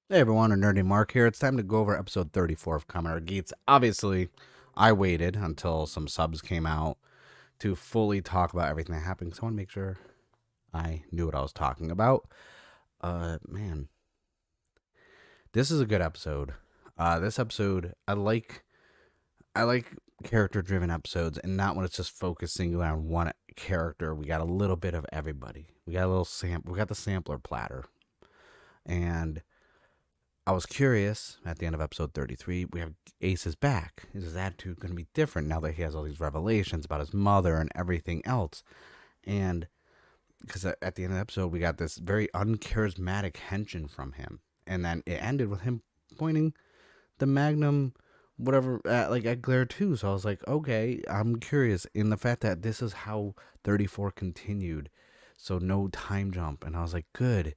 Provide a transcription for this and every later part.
Hey everyone, a Nerdy Mark here. It's time to go over episode 34 of Kamen Rider Geats. Obviously, I waited until some subs came out to fully talk about everything that happened because I want to make sure I knew what I was talking about. Man, this is a good episode. This episode, I like character-driven episodes, and not when it's just focusing on one character. We got a little bit of everybody. We got a little sample. We got the sampler platter, and I was curious at the end of episode 33. We have Ace's back. Is his attitude going to be different now that he has all these revelations about his mother and everything else? And because at the end of the episode, we got this very uncharismatic henshin from him. And then it ended with him pointing the Magnum, whatever, at Glare 2. So I was like, okay, I'm curious in the fact that this is how 34 continued. So no time jump. And I was like, good.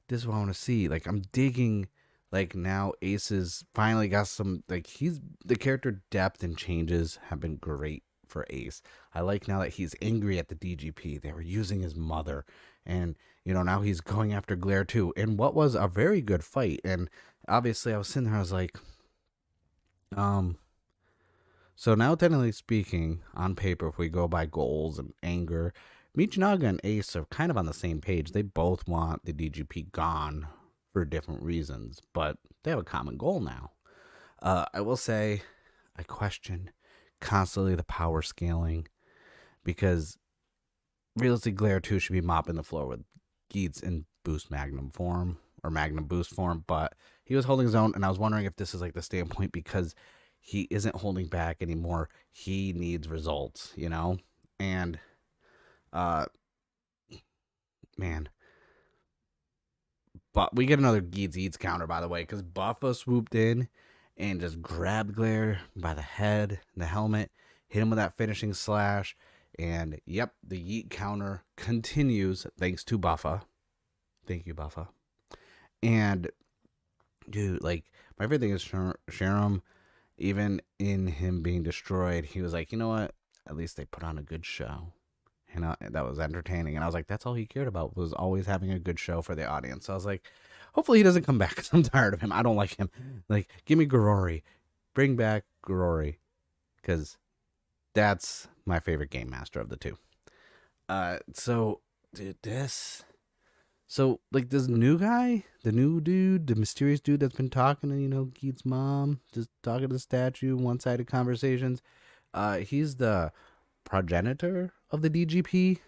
This is what I want to see. Like, I'm digging. Like, now Ace has finally got some, like, he's the character depth and changes have been great for Ace. I like now that he's angry at the DGP. They were using his mother, and now he's going after Glare too, in what was a very good fight. And obviously I was sitting there, I was like, um so now, technically speaking, on paper, if we go by goals and anger, Michinaga and Ace are kind of on the same page. They both want the DGP gone for different reasons, but they have a common goal now. I will say, I question constantly the power scaling because realistically, Glare 2 should be mopping the floor with Geats in Boost Magnum form or Magnum Boost form, but he was holding his own, and I was wondering if this is like the standpoint because he isn't holding back anymore. He needs results. And uh man, but we get another Geats Eats counter, by the way, because Buffa swooped in and just grabbed Glare by the head, the helmet, hit him with that finishing slash, and yep, the Yeet counter continues thanks to Buffa. Thank you, Buffa. And dude, like, my favorite thing is Sharam. Even in him being destroyed, he was like, you know what? At least they put on a good show. That was entertaining. And I was like, that's all he cared about, was always having a good show for the audience. So I was like, hopefully he doesn't come back because I'm tired of him. I don't like him. Like, give me Garori. Bring back Garori. Because that's my favorite game master of the two. So, dude, So, like, this new guy, the new dude, the mysterious dude that's been talking to, Geet's mom, just talking to the statue, one sided conversations, he's the progenitor of the DGP,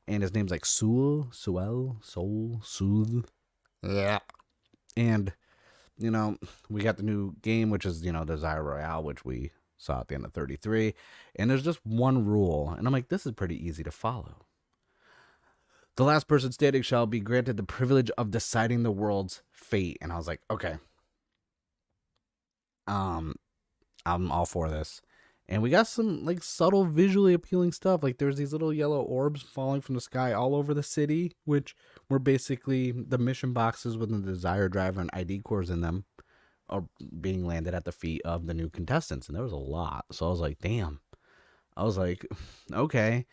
and his name's like Soul. Yeah. And, we got the new game, which is, Desire Royale, which we saw at the end of 33. And there's just one rule. And I'm like, this is pretty easy to follow. The last person standing shall be granted the privilege of deciding the world's fate. And I was like, okay, um, I'm all for this. And we got some like subtle, visually appealing stuff. Like there's these little yellow orbs falling from the sky all over the city, which were basically the mission boxes with the Desire Driver and ID cores in them, are being landed at the feet of the new contestants. And there was a lot. So I was like, damn. I was like, okay.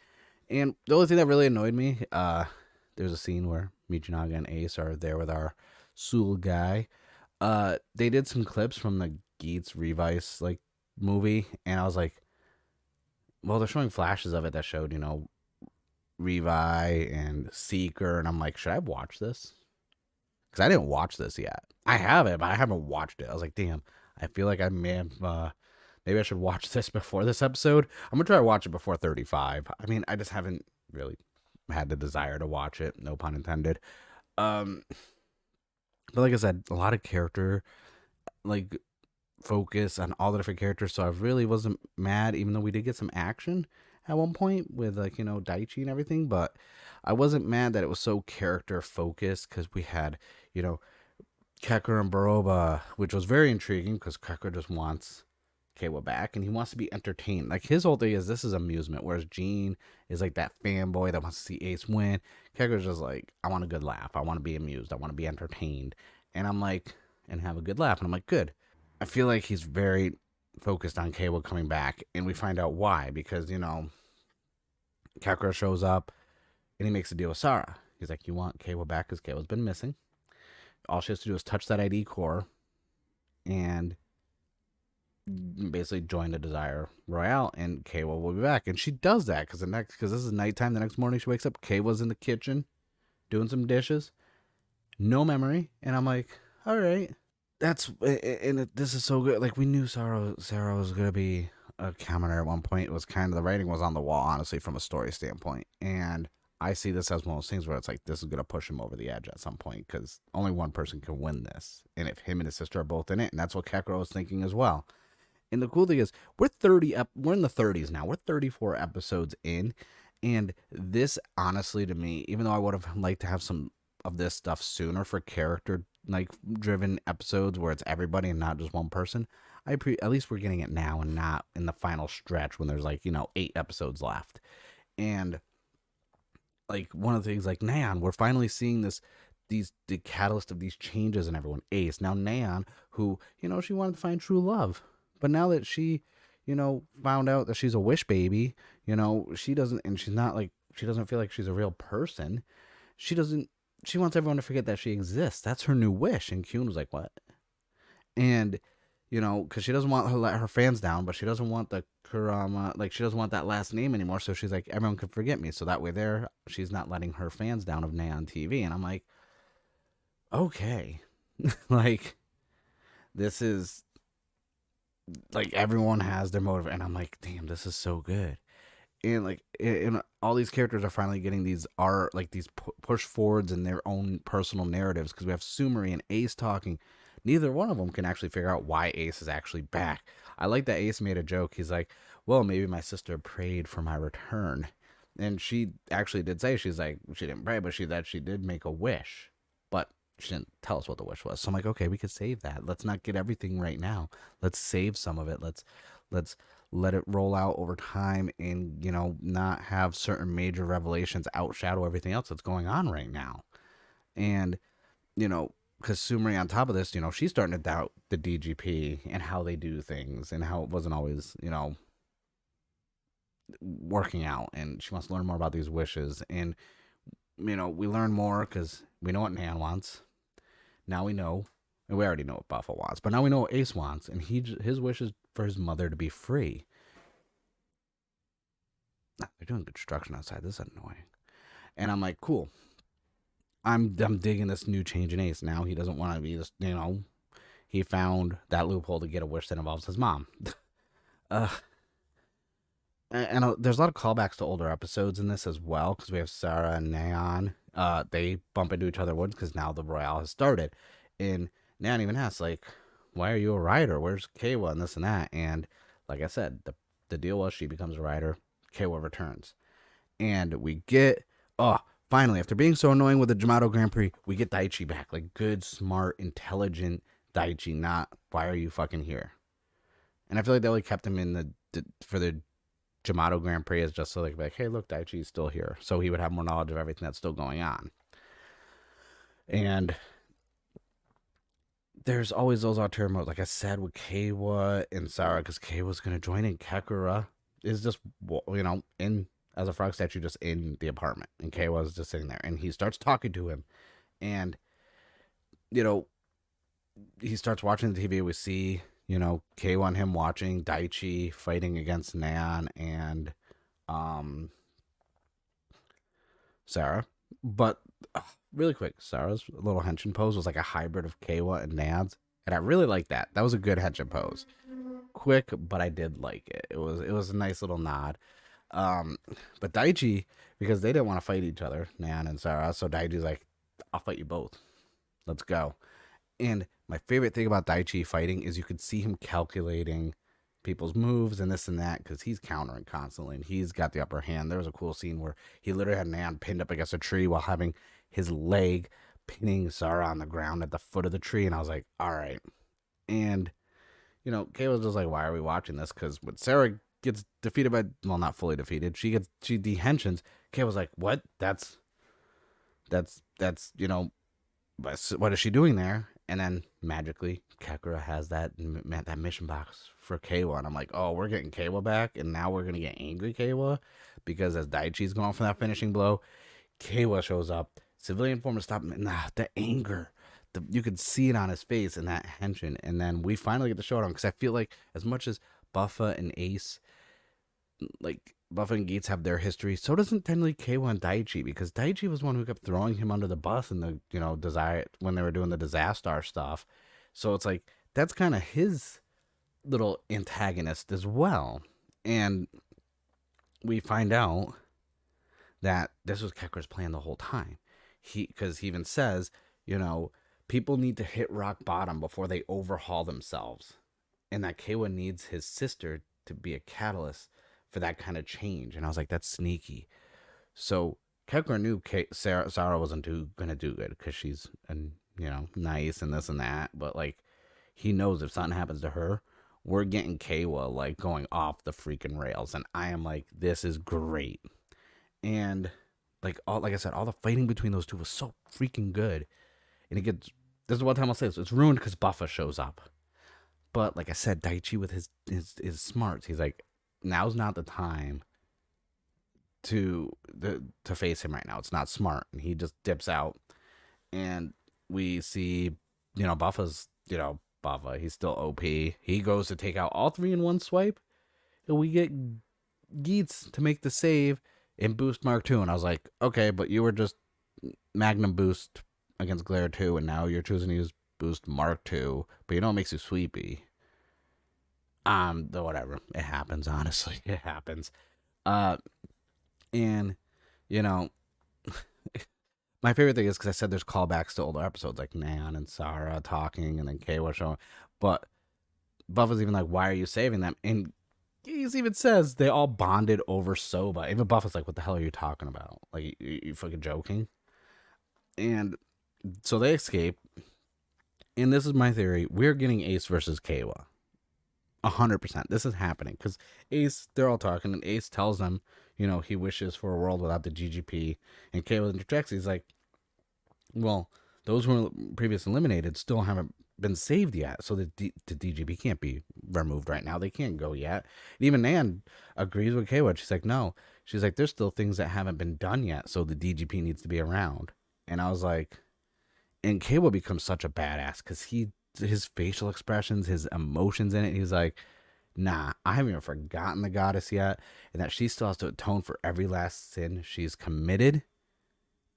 And the only thing that really annoyed me, there's a scene where Michinaga and Ace are there with our Sul guy. They did some clips from the Geats Revice like movie, and I was like, well, they're showing flashes of it that showed, Revi and Seeker, and I'm like, should I watch this? Because I didn't watch this yet. I have it, but I haven't watched it. I was like, damn, I feel like I may have. Maybe I should watch this before this episode. I'm gonna try to watch it before 35. I mean, I just haven't really had the desire to watch it. No pun intended. Um, but like I said, a lot of character like focus on all the different characters, so I really wasn't mad, even though we did get some action at one point with like Daichi and everything. But I wasn't mad that it was so character focused because we had Kekker and Baroba, which was very intriguing because Kekker just wants Kawa back and he wants to be entertained. Like his whole thing is this is amusement, whereas Gene is like that fanboy that wants to see Ace win. Kekker's just like, I want a good laugh. I want to be amused. I want to be entertained. And I'm like, and have a good laugh. And I'm like, good. I feel like he's very focused on Kawa coming back, and we find out why because Kekker shows up and he makes a deal with Sarah. He's like, you want Kawa back because Kawa's been missing. All she has to do is touch that ID core and basically join the Desire Royale, and Kayla will be back. And she does that because this is nighttime. The next morning she wakes up. Kayla's in the kitchen doing some dishes. No memory, and I'm like, all right. This is so good. Like we knew Sarah was gonna be a commoner at one point. It was kind of the writing was on the wall, honestly, from a story standpoint. And I see this as one of those things where it's like this is gonna push him over the edge at some point because only one person can win this. And if him and his sister are both in it, and that's what Kekro was thinking as well. And the cool thing is, we're in the 30s now. We're 34 episodes in, and this honestly to me, even though I would have liked to have some of this stuff sooner for character like driven episodes where it's everybody and not just one person, at least we're getting it now and not in the final stretch when there's like, 8 episodes left. And like one of the things like Neon, we're finally seeing the catalyst of these changes in everyone. Ace, now Neon, who, she wanted to find true love. But now that she, found out that she's a wish baby, she doesn't, and she's not like, she doesn't feel like she's a real person. She wants everyone to forget that she exists. That's her new wish. And Kyun was like, what? And, because she doesn't want to let her fans down, but she doesn't want the Kurama, like, she doesn't want that last name anymore. So she's like, everyone can forget me. So that way she's not letting her fans down of Neon TV. And I'm like, okay. Like, this is, like, everyone has their motive. And I'm like, damn, this is so good. And like and all these characters are finally getting these push forwards in their own personal narratives because we have Sumeri and Ace talking. Neither one of them can actually figure out why Ace is actually back. I like that Ace made a joke. He's like, well, maybe my sister prayed for my return. And she actually did say, she's like, she didn't pray, but she did make a wish. But she didn't tell us what the wish was. So I'm like, okay, we could save that. Let's not get everything right now. Let's save some of it. Let's let it roll out over time and, not have certain major revelations outshadow everything else that's going on right now. And, because Sumeri, on top of this, she's starting to doubt the DGP and how they do things and how it wasn't always, working out. And she wants to learn more about these wishes. And, we learn more because we know what Nan wants. Now we know, and we already know what Buffalo wants, but now we know what Ace wants. And his wish is for his mother to be free. They're doing construction outside. This is annoying. And I'm like, cool. I'm digging this new change in Ace. Now he doesn't want to be this, he found that loophole to get a wish that involves his mom. uh, and there's a lot of callbacks to older episodes in this as well because we have Sarah and Neon. They bump into each other once because now the Royale has started. And Neon even asks, like, why are you a rider? Where's Kayla and this and that? And like I said, the deal was she becomes a rider. Kayla returns. And we get, finally, after being so annoying with the Jamato Grand Prix, we get Daichi back. Like, good, smart, intelligent Daichi, not, why are you fucking here? And I feel like they only kept him in for the Jamato Grand Prix as just so they could be like, hey, look, Daichi's still here. So he would have more knowledge of everything that's still going on. And there's always those ulterior motives, like I said, with Keiwa and Sarah, because Keiwa's going to join in. Kekura is just, in as a frog statue, just in the apartment. And Keiwa's just sitting there. And he starts talking to him. And, he starts watching the TV. We see, Keiwa and him watching Daichi fighting against Nan and Sarah. But really quick, Sarah's little henshin pose was like a hybrid of Keiwa and Nan's, and I really like that. That was a good henshin pose. Quick, but I did like it. It was a nice little nod. But Daichi, because they didn't want to fight each other, Nan and Sarah, so Daichi's like, I'll fight you both. Let's go. And my favorite thing about Daichi fighting is you could see him calculating people's moves and this and that because he's countering constantly and he's got the upper hand. There was a cool scene where he literally had Nan pinned up against a tree while having his leg pinning Sarah on the ground at the foot of the tree, and I was like, all right. And Kay was just like, why are we watching this? Because when Sarah gets defeated by, well, not fully defeated, she dehensions. Kay was like, what? That's what is she doing there? And then magically, Kekura has that mission box for Keiwa. And I'm like, oh, we're getting Keiwa back. And now we're going to get angry Keiwa. Because as Daichi's going for that finishing blow, Keiwa shows up. Civilian form to stop him. Nah, the anger. you could see it on his face in that tension. And then we finally get the showdown because I feel like as much as Buffa and Ace, like Buffa and Geats have their history, so doesn't technically K1 and Daichi, because Daichi was one who kept throwing him under the bus in the Desire when they were doing the Disaster stuff. So it's like that's kind of his little antagonist as well. And we find out that this was Kekker's plan the whole time. Because he even says, people need to hit rock bottom before they overhaul themselves, and that Kawa needs his sister to be a catalyst for that kind of change. And I was like, that's sneaky. So Kekker knew Sarah wasn't gonna do good because she's nice and this and that, but like he knows if something happens to her, we're getting Kawa like going off the freaking rails, and I am like, this is great. And like I said, all the fighting between those two was so freaking good. And it gets, this is one time I'll say this, it's ruined because Buffa shows up. But like I said, Daichi with his smarts, he's like, now's not the time to face him right now. It's not smart, and he just dips out. And we see, Buffa's, Buffa, he's still OP. He goes to take out all three in one swipe, and we get Geats to make the save and boost Mark 2. And I was like, okay, but you were just Magnum boost against Glare 2, and now you're choosing to use boost Mark 2, but it makes you sweepy. Though whatever. It happens, honestly. It happens. And, my favorite thing is because I said there's callbacks to older episodes, like Nan and Sarah talking, and then Kawa showing. But Buffa's even like, why are you saving them? And he even says they all bonded over Soba. Even Buffa's like, what the hell are you talking about? Like, you fucking joking? And so they escape. And this is my theory. We're getting Ace versus Kawa. 100%. This is happening. Because Ace, they're all talking, and Ace tells them, he wishes for a world without the GGP. And Kawa interjects. He's like, well, those who were previously eliminated still haven't been saved yet. So the DGP can't be removed right now. They can't go yet. And even Nan agrees with Kawa. She's like, no. She's like, there's still things that haven't been done yet. So the DGP needs to be around. And I was like, and Kawa becomes such a badass because his facial expressions, his emotions in it, he's like, nah, I haven't even forgotten the goddess yet, and that she still has to atone for every last sin she's committed.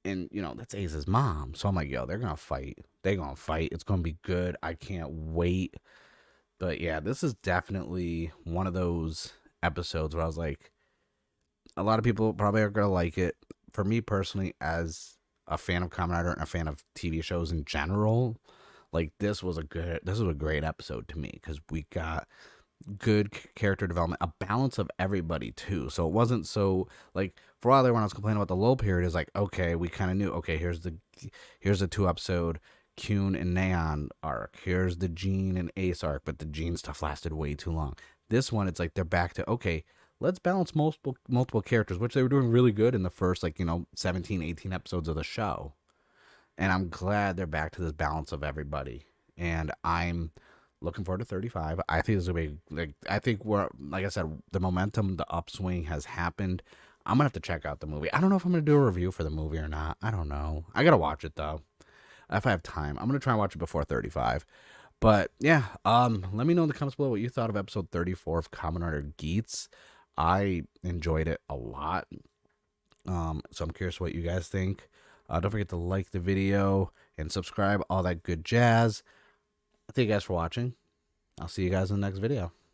And that's Ace's mom, so I'm like, yo, they're gonna fight. It's gonna be good. I can't wait. But yeah, this is definitely one of those episodes where I was like, a lot of people probably are gonna like it. For me personally, as a fan of Kamen Rider and a fan of TV shows in general, like this was a great episode to me because we got good character development, a balance of everybody too. So it wasn't so like for a while there when I was complaining about the lull period, is like, okay, we kind of knew, okay, here's the 2-episode Kyun and Neon arc, here's the Jean and Ace arc, but the Jean stuff lasted way too long. This one, it's like they're back to, okay, let's balance multiple characters, which they were doing really good in the first 17, 18 episodes of the show. And I'm glad they're back to this balance of everybody. And I'm looking forward to 35. I think this will be I think we're, like I said, the momentum, the upswing has happened. I'm gonna have to check out the movie. I don't know if I'm gonna do a review for the movie or not. I don't know. I gotta watch it though. If I have time, I'm gonna try and watch it before 35. But yeah, let me know in the comments below what you thought of episode 34 of Kamen Rider Geats. I enjoyed it a lot. So I'm curious what you guys think. Don't forget to like the video and subscribe, all that good jazz. Thank you guys for watching. I'll see you guys in the next video.